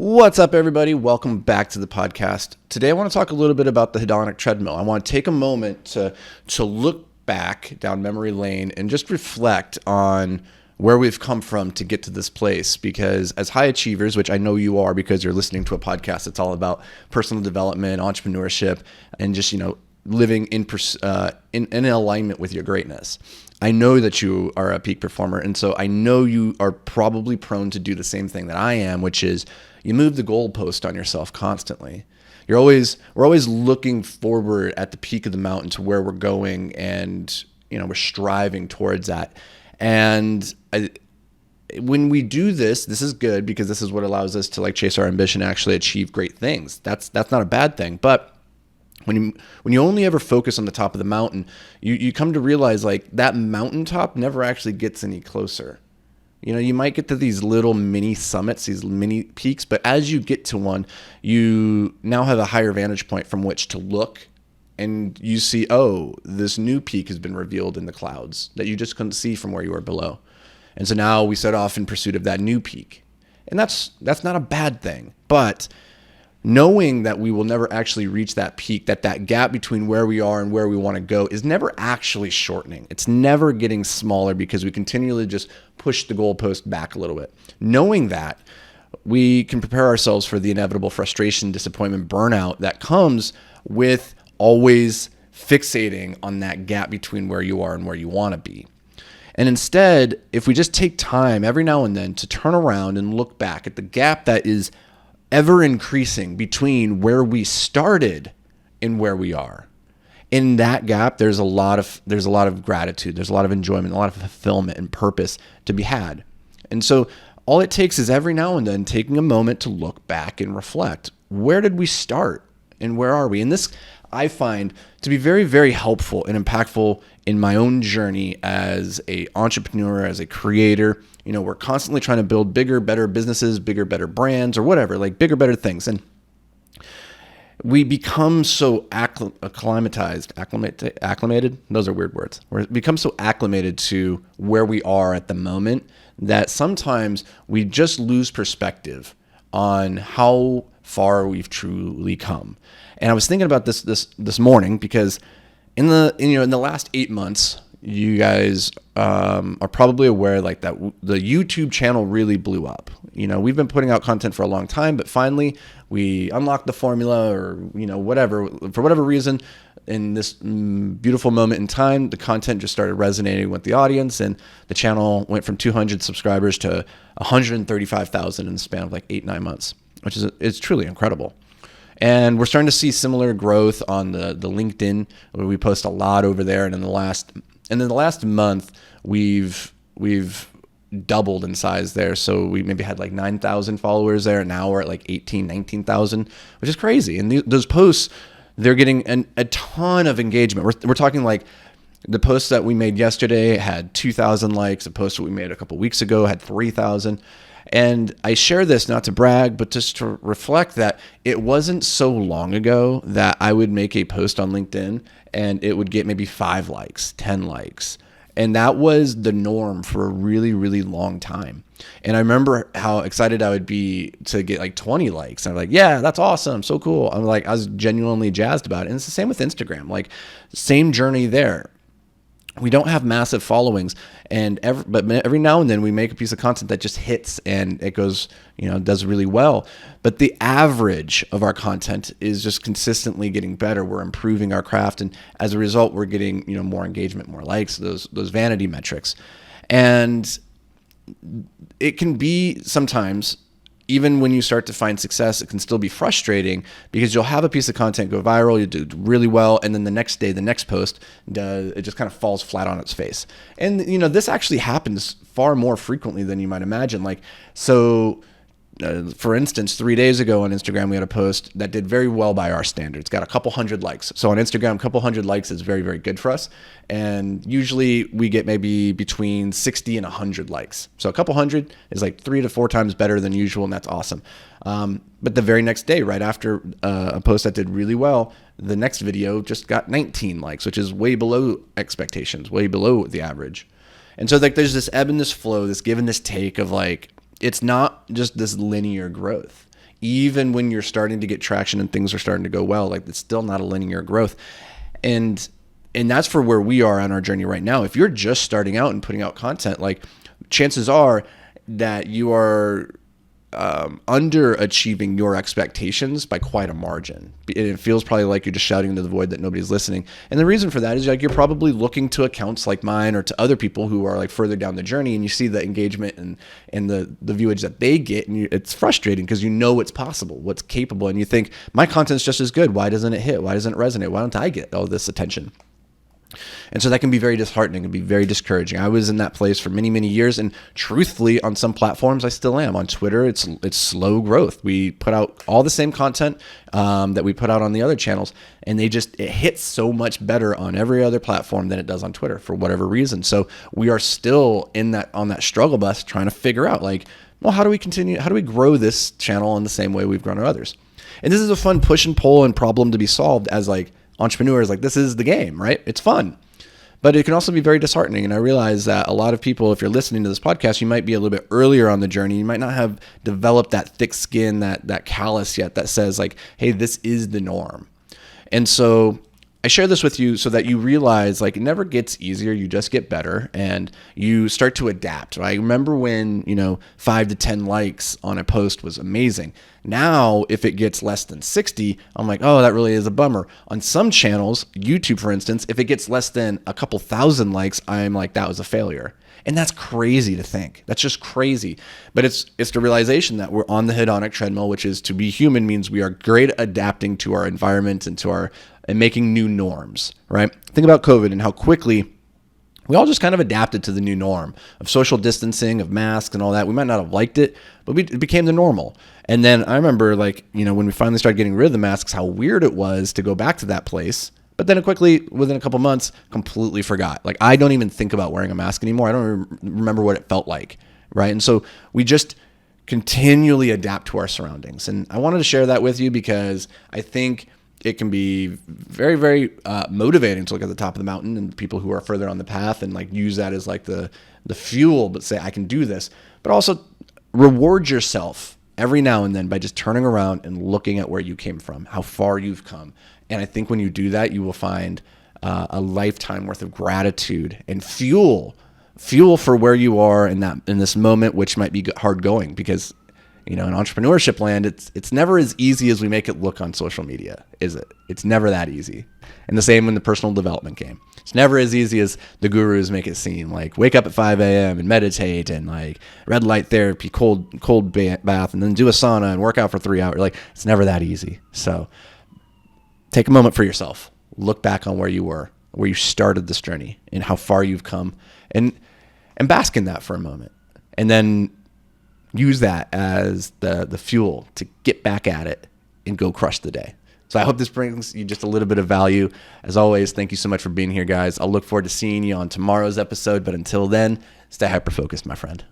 What's up, everybody? Welcome back to the podcast. Today, I want to talk a little bit about the hedonic treadmill. I want to take a moment to look back down memory lane and just reflect on where we've come from to get to this place. Because as high achievers, which I know you are because you're listening to a podcast that's all about personal development, entrepreneurship, and just, living in alignment with your greatness. I know that you are a peak performer, and so I know you are probably prone to do the same thing that I am, which is you move the goalpost on yourself constantly. We're always looking forward at the peak of the mountain to where we're going, and we're striving towards that. And when we do this is good because this is what allows us to chase our ambition and actually achieve great things. That's not a bad thing, but when you only ever focus on the top of the mountain, you come to realize that mountaintop never actually gets any closer. You might get to these little mini summits, these mini peaks, but as you get to one, you now have a higher vantage point from which to look, and you see, oh, this new peak has been revealed in the clouds that you just couldn't see from where you were below. And so now we set off in pursuit of that new peak. And that's not a bad thing, but knowing that we will never actually reach that peak, that gap between where we are and where we want to go is never actually shortening. It's never getting smaller because we continually just push the goalpost back a little bit. Knowing that, we can prepare ourselves for the inevitable frustration, disappointment, burnout that comes with always fixating on that gap between where you are and where you want to be. And instead, if we just take time every now and then to turn around and look back at the gap that is ever increasing between where we started and where we are. In that gap, there's a lot of gratitude, there's a lot of enjoyment, a lot of fulfillment and purpose to be had. And so all it takes is every now and then taking a moment to look back and reflect. Where did we start and where are we? And this I find to be very, very helpful and impactful in my own journey as an entrepreneur, as a creator. We're constantly trying to build bigger, better businesses, bigger, better brands, or whatever, bigger, better things. And we become so acclimated. Those are weird words. We become so acclimated to where we are at the moment that sometimes we just lose perspective on how far we've truly come. And I was thinking about this morning because in the last 8 months, you guys are probably aware that the YouTube channel really blew up. We've been putting out content for a long time, but finally we unlocked the formula, or whatever, for whatever reason, in this beautiful moment in time, the content just started resonating with the audience, and the channel went from 200 subscribers to 135,000 in the span of 8-9 months, which is truly incredible. And we're starting to see similar growth on the LinkedIn, where we post a lot over there. And in the last month, we've doubled in size there. So we maybe had 9,000 followers there, and now we're at 18, 19,000, which is crazy. And those posts, they're getting a ton of engagement. We're talking the post that we made yesterday had 2,000 likes. A post that we made a couple weeks ago had 3,000. And I share this not to brag, but just to reflect that it wasn't so long ago that I would make a post on LinkedIn and it would get maybe 5 likes, 10 likes. And that was the norm for a really, really long time. And I remember how excited I would be to get 20 likes. And I'm yeah, that's awesome. So cool. I was genuinely jazzed about it. And it's the same with Instagram, same journey there. We don't have massive followings, but every now and then we make a piece of content that just hits and it goes, does really well. But the average of our content is just consistently getting better. We're improving our craft, and as a result, we're getting more engagement, more likes, those vanity metrics. And it can be sometimes, even when you start to find success, it can still be frustrating because you'll have a piece of content go viral, you do really well, and then the next day, the next post, it just kind of falls flat on its face. And this actually happens far more frequently than you might imagine. For instance, 3 days ago on Instagram, we had a post that did very well by our standards, got a couple hundred likes. So on Instagram, a couple hundred likes is very, very good for us. And usually we get maybe between 60 and 100 likes. So a couple hundred is 3 to 4 times better than usual, and that's awesome. But the very next day, right after a post that did really well, the next video just got 19 likes, which is way below expectations, way below the average. And so there's this ebb and this flow, this give and this take of it's not just this linear growth. Even when you're starting to get traction and things are starting to go well, like it's still not a linear growth. And that's for where we are on our journey right now. If you're just starting out and putting out content, like chances are that you are underachieving your expectations by quite a margin. It feels probably like you're just shouting into the void that nobody's listening. And the reason for that is like you're probably looking to accounts like mine or to other people who are like further down the journey, and you see the engagement and the viewage that they get, and it's frustrating because you know what's possible, what's capable, and you think my content's just as good. Why doesn't it hit? Why doesn't it resonate? Why don't I get all this attention? And so that can be very disheartening and be very discouraging. I was in that place for many, many years. And truthfully, on some platforms, I still am. On Twitter, it's slow growth. We put out all the same content that we put out on the other channels. And it hits so much better on every other platform than it does on Twitter for whatever reason. So we are still on that struggle bus trying to figure out like, well, how do we continue? How do we grow this channel in the same way we've grown our others? And this is a fun push and pull and problem to be solved as like entrepreneurs. Like this is the game, right? It's fun. But it can also be very disheartening. And I realize that a lot of people, if you're listening to this podcast, you might be a little bit earlier on the journey. You might not have developed that thick skin, that callus yet that says like, hey, this is the norm. And so I share this with you so that you realize like it never gets easier. You just get better and you start to adapt. I remember when, 5 to 10 likes on a post was amazing. Now, if it gets less than 60, I'm like, oh, that really is a bummer. On some channels, YouTube, for instance, if it gets less than a couple thousand likes, I'm like, that was a failure. And that's crazy to think. That's just crazy. But it's the realization that we're on the hedonic treadmill, which is to be human means we are great at adapting to our environment and making new norms, right? Think about COVID and how quickly we all just kind of adapted to the new norm of social distancing, of masks and all that. We might not have liked it, but it became the normal. And then I remember when we finally started getting rid of the masks, how weird it was to go back to that place. But then it quickly, within a couple months, completely forgot. Like I don't even think about wearing a mask anymore. I don't remember what it felt like, right? And so we just continually adapt to our surroundings. And I wanted to share that with you because I think it can be very, very motivating to look at the top of the mountain and people who are further on the path and like use that as like the fuel, but say, I can do this. But also reward yourself every now and then by just turning around and looking at where you came from, how far you've come. And I think when you do that, you will find a lifetime worth of gratitude and fuel for where you are in this moment, which might be hard going because in entrepreneurship land, it's never as easy as we make it look on social media, is it? It's never that easy. And the same in the personal development game. It's never as easy as the gurus make it seem. Like wake up at 5 a.m. and meditate and like red light therapy, cold bath, and then do a sauna and work out for 3 hours. Like it's never that easy. So take a moment for yourself. Look back on where you were, where you started this journey and how far you've come and bask in that for a moment. And then use that as the fuel to get back at it and go crush the day. So I hope this brings you just a little bit of value. As always, thank you so much for being here, guys. I'll look forward to seeing you on tomorrow's episode. But until then, stay hyper-focused, my friend.